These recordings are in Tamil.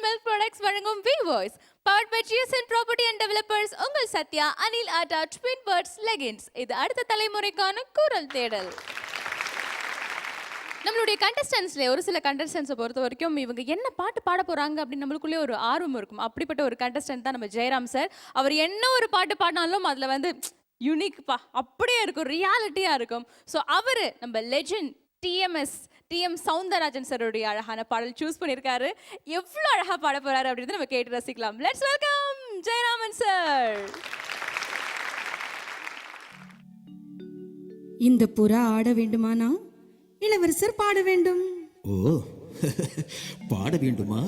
மில்க் ப்ராடக்ட்ஸ் வழங்கும் V voice powered by GSN property and developers. உங்கள் Sathya, Anil atta, twin birds leggings. இது அடுத்த தலைமுறைக்கான குரல் தேடல். நம்மளுடைய கண்டஸ்டன்ஸ்ல ஒரு சில கண்டஸ்டன்ஸை பொறுத்த வரைக்கும் இவங்க என்ன பாட்டு பாட போறாங்க அப்படின்னு நம்மளுக்குள்ளே ஒரு ஆர்வம் இருக்கும். அப்படிப்பட்ட ஒரு கண்டஸ்டன்ட் தான் நம்ம ஜெயராம் சார். அவர் என்ன ஒரு பாட்டு பாடினாலும் அதில் வந்து யூனிக்பா அப்படியே இருக்கும், ரியாலிட்டியாக இருக்கும். ஸோ அவர் நம்ம லெஜெண்ட் டிஎம் சவுந்தரராஜன் சாருடைய அழகான பாடல் சூஸ் பண்ணியிருக்காரு. எவ்வளோ அழகாக பாட போறாரு அப்படின்னு நம்ம கேட்டு ரசிக்கலாம். Let's welcome Jayaraman sir. இந்த புறா ஆட வேண்டுமானா இளவரசர் பாட வேண்டும். ஓ பாட வேண்டுமா?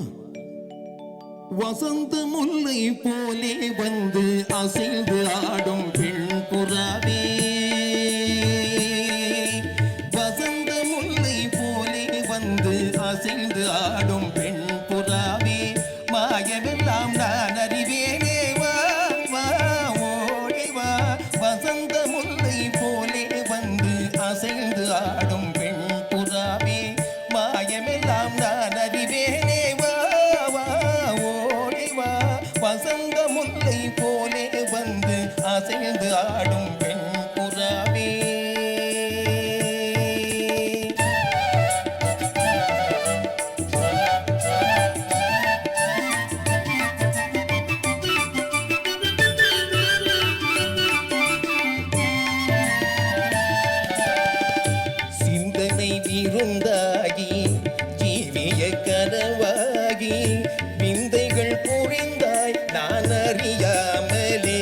வசந்த முல்லை போலே வந்து அசைந்து ஆடும் பெண் புறாவே, வசந்த முல்லை போலே வந்து அசைந்து ஆடும் பெண் புறாவே, மாயமெல்லாம் நான் அறிவேனே, வா வா ஓடி வா, வசந்த முல்லை போலே வந்து அசைந்து ஆடும் பெண் புறாவே, மாயமெல்லாம் நான் அறிவேனே, வா வா ஓடி வா, வசந்த முல்லை போலே வந்து அசைந்து ஆடும் பெண் புறாவே. சிந்தனை விருந்தாகி ஜீவிய கனவாகி விந்தைகள் புரிந்தாய் நான் அறியாமலே,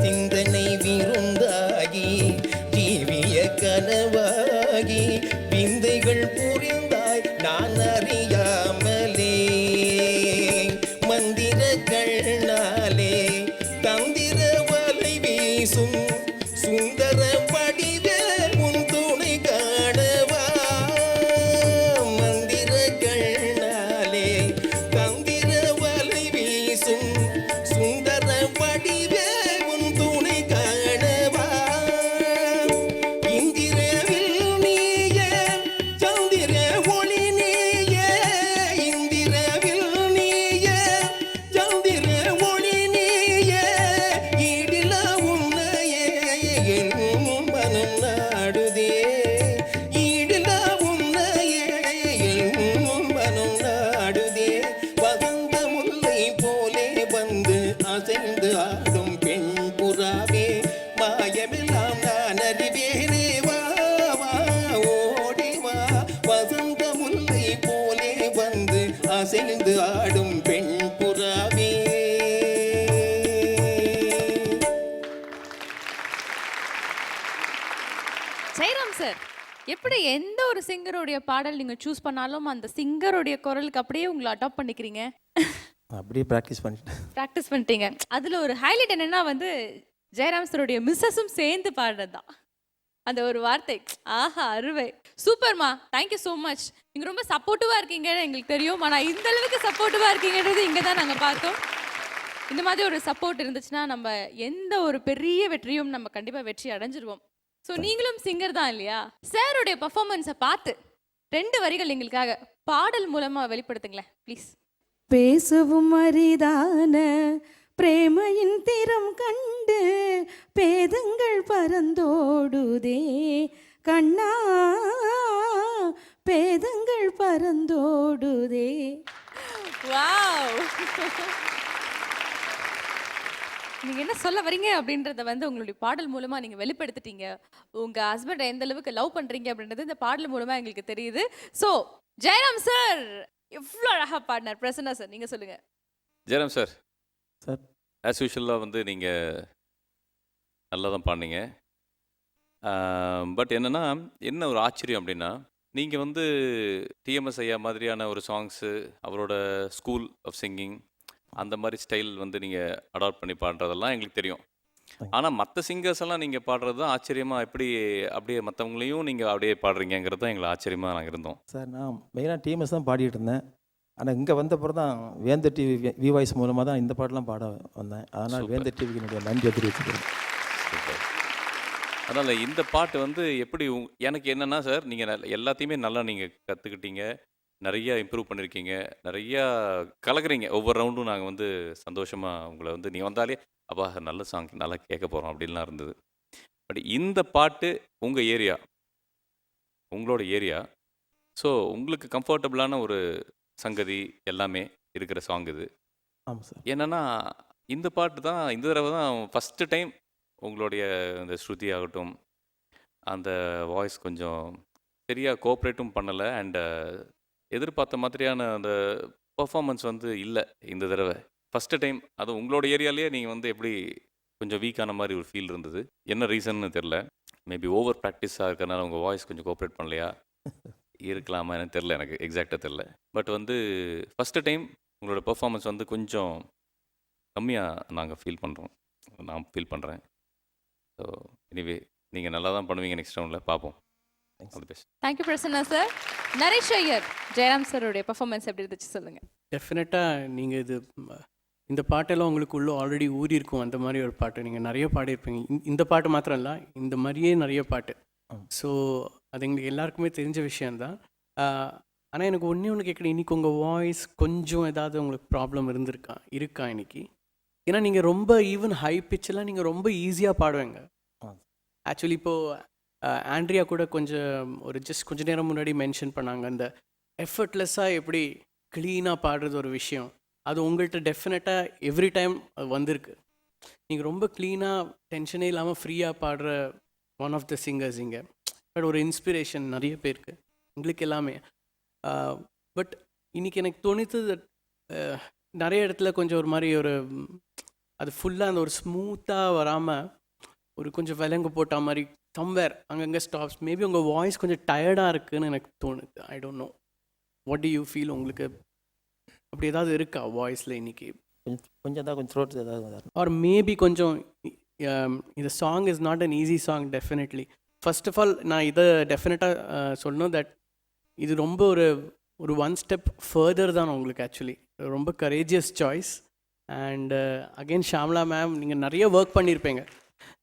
சிந்தனை விருந்தாகி ஜீவிய கனவாகி விந்தைகள் புரிந்தாய் நான் அறியாமலே, மந்திர கண்ணாலே தந்திர வலை வீசும் சுந்தர வடிவே உன் துணை காணவா, மந்திர கண்ணாலே தந்திர வலை வீசும் சுந்தர வடிவே உன் துணை காணவா, இந்திரவில் நீயே சந்திர ஒளி நீயே, இந்திரவில் நீயே சந்திர ஒளி நீயே, ஈடில உன்னையே என் மனம் நாடுதே, ஈடில உன்னையே என் மனம் நாடுதே, வசந்த முல்லை போலே வந்து அசைந்து ஆடும் பெண் புறாவே, மாயமெல்லாம் நான் அறிவேனே, வா வா ஓடி வா, வசந்த முல்லை போலே வந்து அசைந்து ஆடும் பெண் புறாவே. ஜெயராம் சார், எப்படி எந்த ஒரு சிங்கருடைய பாடல் நீங்க சூஸ் பண்ணாலும் அந்த சிங்கருடைய குரலுக்கு அப்படியே உங்களை அடாப்ட் பண்ணிக்கிறீங்க? அப்படியே ப்ராக்டிஸ் பண்ணிட்டேன். ப்ராக்டிஸ் பண்ணிட்டீங்க. அதுல ஒரு ஹைலைட் என்னன்னா வந்து ஜெயராம் சாருடைய மிஸ்ஸஸும் சேர்ந்து பாடுறது தான். அந்த ஒரு வார்த்தை ஆஹா அருவை, சூப்பர்மா, தேங்க்யூ ஸோ மச். நீங்க ரொம்ப சப்போர்ட்டிவா இருக்கீங்கன்னு எங்களுக்கு தெரியும். ஆனா இந்த அளவுக்கு சப்போர்ட்டிவா இருக்கீங்கன்றது இங்க தான் நாங்க பார்த்தோம். இந்த மாதிரி ஒரு சப்போர்ட் இருந்துச்சுன்னா நம்ம எந்த ஒரு பெரிய வெற்றியும் நம்ம கண்டிப்பா வெற்றி அடைஞ்சிருவோம். ஸோ நீங்களும் சிங்கர் தான் இல்லையா? சாருடைய பர்ஃபார்மன்ஸை பார்த்து 2 வரிகள் எங்களுக்காக பாடல் மூலமா வெளிப்படுத்துங்களேன் ப்ளீஸ். பேசவும் அரிதான பிரேமையின் திறம் கண்டு பேதங்கள் பறந்தோடுதே கண்ணா, பேதங்கள் பறந்தோடுதே. வாவ், நீங்க என்ன சொல்ல வரீங்க அப்படின்றத வந்து உங்களுடைய பாடல் மூலமா நீங்க வெளிப்படுத்திட்டீங்க. உங்க ஹஸ்பண்ட் எந்த அளவுக்கு லவ் பண்றீங்க அப்படின்றது இந்த பாடல் மூலமா எங்களுக்கு தெரியுது. ஸோ ஜெயராம் சார் எவ்வளோ அழகா பாடினார். பிரசன்னா சார் நீங்க சொல்லுங்க. ஜெயராம் சார், சார் ஆஸ் யூஷுவலாக வந்து நீங்கள் நல்லா தான் பாடினீங்க. பட் என்னென்னா என்ன ஒரு ஆச்சரியம் அப்படின்னா, நீங்கள் வந்து டிஎம்எஸ் ஐயா மாதிரியான ஒரு சாங்ஸு, அவரோட ஸ்கூல் ஆஃப் சிங்கிங் அந்த மாதிரி ஸ்டைல் வந்து நீங்கள் அடாப்ட் பண்ணி பாடுறதெல்லாம் எங்களுக்கு தெரியும். ஆனால் மற்ற சிங்கர்ஸ் எல்லாம் நீங்கள் பாடுறது தான் ஆச்சரியமாக, எப்படி அப்படியே மற்றவங்களையும் நீங்கள் அப்படியே பாடுறீங்கிறது தான் எங்களுக்கு ஆச்சரியமாக நாங்கள் இருந்தோம். சார் நான் மெயினாக டிஎம்எஸ் தான் பாடிட்டு இருந்தேன். ஆனால் இங்கே வந்தப்பறம் தான் வேந்தர் டிவி வி வாய்ஸ் மூலமாக தான் இந்த பாட்டெலாம் பாட வந்தேன். அதனால் வேந்தர் டிவிக்கு என்னுடைய நன்றி தெரிவிச்சுக்கிறேன். அதனால் இந்த பாட்டு வந்து எப்படி எனக்கு என்னென்னா சார், நீங்கள் எல்லாத்தையுமே நல்லா நீங்கள் கற்றுக்கிட்டீங்க. நிறைய இம்ப்ரூவ் பண்ணியிருக்கீங்க. நிறையா கலக்குறீங்க. ஒவ்வொரு ரவுண்டும் நாங்கள் வந்து சந்தோஷமாக உங்களை வந்து நீ வந்தாலே அப்பா நல்ல சாங் நல்லா கேட்க போகிறோம் அப்படின்லாம் இருந்தது. பட் இந்த பாட்டு உங்கள் ஏரியா, உங்களோட ஏரியா. ஸோ உங்களுக்கு கம்ஃபர்டபுளான ஒரு சங்கதி எல்லாமே இருக்கிற சாங் இது. ஆமாம் சார். என்னன்னா இந்த பாட்டு தான் இந்த தடவை தான் ஃபஸ்ட்டு டைம் உங்களுடைய இந்த ஸ்ருதி ஆகட்டும், அந்த வாய்ஸ் கொஞ்சம் சரியாக கோஆப்ரேட்டும் பண்ணலை. அண்டு எதிர்பார்த்த மாதிரியான அந்த பர்ஃபார்மன்ஸ் வந்து இல்லை இந்த தடவை. ஃபஸ்ட்டு டைம் அது உங்களோட ஏரியாலேயே நீங்கள் வந்து எப்படி கொஞ்சம் வீக்கான மாதிரி ஒரு ஃபீல் இருந்தது. என்ன ரீசன்னு தெரில. மேபி ஓவர் ப்ராக்டிஸாக இருக்கிறனால உங்கள் வாய்ஸ் கொஞ்சம் கோஆப்ரேட் பண்ணலையா இருக்கலாமா எனக்கு தெரில, எனக்கு எக்ஸாக்டாக தெரில. பட் வந்து ஃபஸ்ட்டு டைம் உங்களோட பெர்ஃபார்மன்ஸ் வந்து கொஞ்சம் கம்மியாக நாங்கள் ஃபீல் பண்ணுறோம், நான் ஃபீல் பண்ணுறேன். ஸோ எனிவே நீங்கள் நல்லா தான் பண்ணுவீங்க நெக்ஸ்ட் ரவுண்டில் பார்ப்போம். All the best. Thank you Prasanna sir. Naresh Iyer, Jayaram சாரோடைய பர்ஃபார்மன்ஸ் எப்படி இருந்துச்சு சொல்லுங்கள். டெஃபினட்டாக நீங்கள் இந்த பாட்டெல்லாம் உங்களுக்கு உள்ளே ஆல்ரெடி ஊறி இருக்கும். அந்த மாதிரி ஒரு பாட்டு நீங்கள் நிறைய பாடியிருப்பீங்க. இந்த பாட்டு மாத்திரம் இல்லை, இந்த மாதிரியே நிறைய பாட்டு. ஸோ அது எங்களுக்கு எல்லாருக்குமே தெரிஞ்ச விஷயந்தான். ஆனால் எனக்கு ஒன்று கேட்குறேன், இன்றைக்கி உங்கள் வாய்ஸ் கொஞ்சம் ஏதாவது உங்களுக்கு ப்ராப்ளம் இருக்கா இன்னைக்கு? ஏன்னா நீங்கள் ரொம்ப ஈவன் ஹை பிச்செல்லாம் நீங்கள் ரொம்ப ஈஸியாக பாடுவீங்க. ஆக்சுவலி இப்போது ஆண்ட்ரியா கூட கொஞ்ச நேரம் முன்னாடி மென்ஷன் பண்ணாங்க, அந்த எஃபர்ட்லெஸ்ஸாக எப்படி க்ளீனாக பாடுறது ஒரு விஷயம். அது உங்கள்கிட்ட டெஃபினட்டாக எவ்ரி டைம் வந்திருக்கு. நீங்கள் ரொம்ப க்ளீனாக டென்ஷனே இல்லாமல் ஃப்ரீயாக பாடுற ஒன் ஆஃப் த சிங்கர்ஸ் இங்கே. பட் ஒரு இன்ஸ்பிரேஷன் நிறைய பேருக்கு, எங்களுக்கு எல்லாமே. பட் இன்றைக்கி எனக்கு தோணித்தது நிறைய இடத்துல கொஞ்சம் ஒரு மாதிரி அது ஃபுல்லாக அந்த ஒரு ஸ்மூத்தாக வராமல் ஒரு கொஞ்சம் விலங்கு போட்ட மாதிரி சம்வேர் அங்கங்கே ஸ்டாப்ஸ். மேபி உங்கள் வாய்ஸ் கொஞ்சம் டயர்டாக இருக்குதுன்னு எனக்கு தோணுது. I don't know, what to you feel? உங்களுக்கு அப்படி ஏதாவது இருக்கா வாய்ஸில் இன்னைக்கு? கொஞ்சம் தான் கொஞ்சம் த்ரோட் ஏதாவது. ஆர் மேபி கொஞ்சம் இந்த song is not an easy song definitely. First of all நான் இதை டெஃபினட்டாக சொல்லணும், தட் இது ரொம்ப ஒரு ஒன் ஸ்டெப் ஃபர்தர் தான் உங்களுக்கு. ஆக்சுவலி ரொம்ப courageous choice. And again Shamla ma'am, நீங்கள் நிறைய ஒர்க் பண்ணியிருப்பீங்க.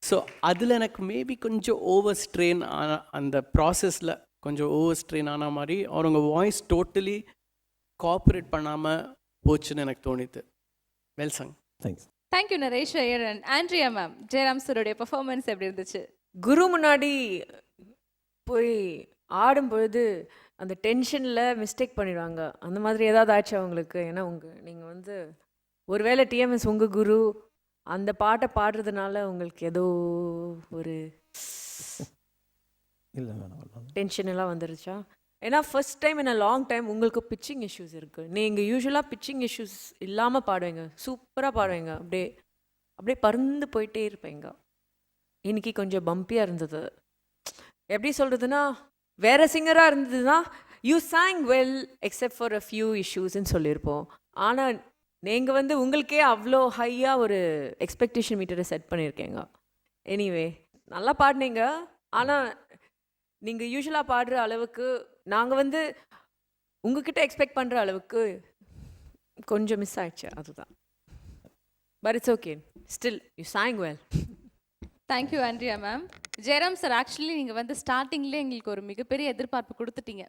ஸோ அதில் எனக்கு மேபி கொஞ்சம் ஓவர் ஸ்ட்ரெயின் ஆன அந்த ப்ராசஸில் கொஞ்சம் ஓவர் ஸ்ட்ரெயின் ஆன மாதிரி, அவங்க வாய்ஸ் டோட்டலி கோஆப்ரேட் பண்ணாமல் போச்சுன்னு எனக்கு தோணித்து. Well sung. Thanks. Thank you Naresh Iyer and Andrea ma'am. Jayaram சாரோடைய பர்ஃபார்மன்ஸ் எப்படி இருந்துச்சு? குரு முன்னாடி போய் ஆடும் பொழுது அந்த டென்ஷனில் மிஸ்டேக் பண்ணிடுவாங்க. அந்த மாதிரி ஏதாவது ஆச்சு அவங்களுக்கு? ஏன்னா நீங்கள் வந்து ஒருவேளை டிஎம்எஸ் உங்கள் குரு அந்த பாட்டை பாடுறதுனால உங்களுக்கு ஏதோ ஒரு இல்லை மேடம், டென்ஷன் எல்லாம் வந்துருச்சா? ஏன்னா first time in a long time உங்களுக்கு பிச்சிங் இஷ்யூஸ் இருக்குது. நீங்கள் யூஸ்வலாக பிச்சிங் இஷ்யூஸ் இல்லாமல் பாடுவீங்க, சூப்பராக பாடுவீங்க, அப்படியே பறந்து போயிட்டே இருப்பீங்க. இன்னைக்கு கொஞ்சம் பம்பியாக இருந்தது. எப்படி சொல்கிறதுனா, வேறு சிங்கராக இருந்ததுன்னா you sang well except for a few இஷ்யூஸ்ன்னு சொல்லியிருப்போம். ஆனால் நீங்கள் வந்து உங்களுக்கே அவ்வளோ ஹையாக ஒரு எக்ஸ்பெக்டேஷன் மீட்டரை செட் பண்ணியிருக்கீங்க. எனிவே நல்லா பாடினீங்க. ஆனால் நீங்கள் யூஸ்வலாக பாடுற அளவுக்கு நாங்கள் வந்து உங்ககிட்ட எக்ஸ்பெக்ட் பண்ணுற அளவுக்கு கொஞ்சம் மிஸ் ஆயிடுச்சு, அதுதான். But it's okay, still you sang well. Thank you Andrea ma'am. Jayaram sir, actually நீங்கள் வந்து ஸ்டார்டிங்லேயே எங்களுக்கு ஒரு மிகப்பெரிய எதிர்பார்ப்பு கொடுத்துட்டீங்க.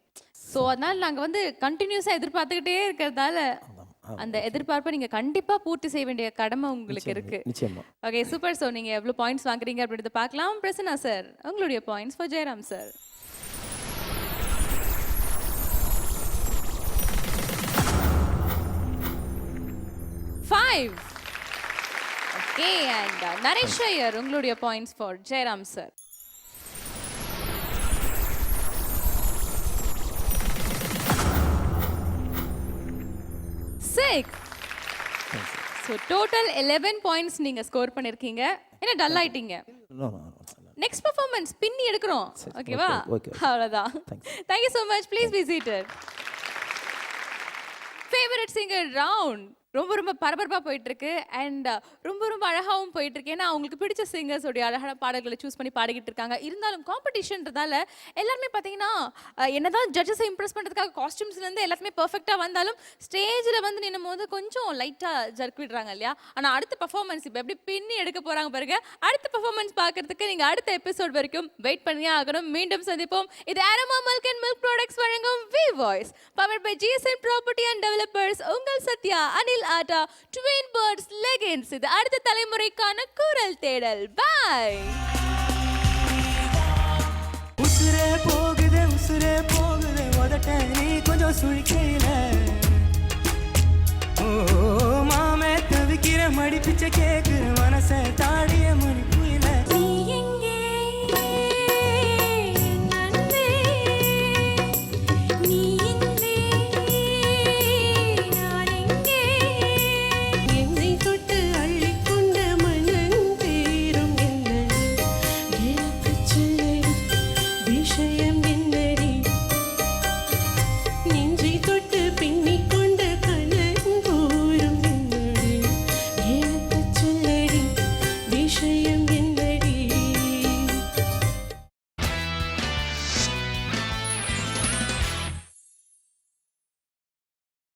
ஸோ அதனால் நாங்கள் வந்து கண்டினியூஸாக எதிர்பார்த்துக்கிட்டே இருக்கிறதால அந்த எதிர்பார்ப்பை நீங்கள் கண்டிப்பாக பூர்த்தி செய்ய வேண்டிய கடமை உங்களுக்கு இருக்குது. நிச்சயமா. Okay, super. ஸோ நீங்கள் எவ்வளோ பாயிண்ட்ஸ் வாங்குறீங்க அப்படின்றத பார்க்கலாம். பிரசன்னா சார், உங்களுடைய points for Jayaram sir. 5. Okay, and Naresh Iyer, உங்களுடைய points for Jayaram sir. 6. So total 11 points நீங்கள் ஸ்கோர் பண்ணியிருக்கீங்க. என்ன டல் ஆயிட்டீங்க? நெக்ஸ்ட் பர்ஃபார்மன்ஸ் பின்னி எடுக்கிறோம், ஓகேவா? அவ்வளோதான். Thank you so much. Please be seated. Favourite singer round. ரொம்ப ரொம்ப பரபரப்பாக போயிட்டுருக்கு அண்ட் ரொம்ப ரொம்ப அழகாகவும் போயிட்டுருக்கு. ஏன்னா அவங்களுக்கு பிடிச்ச சிங்கர்ஸோடைய அழகான பாடல்களை சூஸ் பண்ணி பாடிக்கிட்டு இருக்காங்க. இருந்தாலும் காம்படிஷன்றதால எல்லாருமே பார்த்தீங்கன்னா என்னதான் ஜட்ஜஸை இம்ப்ரெஸ் பண்ணுறதுக்காக காஸ்டியூம்ஸ்லேருந்து எல்லாத்துமே பர்ஃபெக்டாக வந்தாலும் ஸ்டேஜில் வந்து நின்னும் போது கொஞ்சம் லைட்டாக ஜர்க் விடுறாங்க இல்லையா? ஆனால் அடுத்த பர்ஃபார்மன்ஸ் இப்போ எப்படி பின்னி எடுக்க போகிறாங்க பாருங்க. அடுத்த பர்ஃபார்மன்ஸ் பார்க்கறதுக்கு நீங்கள் அடுத்த எபிசோட் வரைக்கும் வெயிட் பண்ணியே ஆகணும். மீண்டும் சந்திப்போம். இது aroma milk and milk products வழங்கும் V voice powered by GSM property and developers. உங்கள் Sathya, Anil atta, twin birds, legends. இது அடுத்த தலைமுறைக்கான குரல் தேடல். பாய். உசுரே போகுதே உதட்ட நீ கொஞ்சம் சுழிக்கையில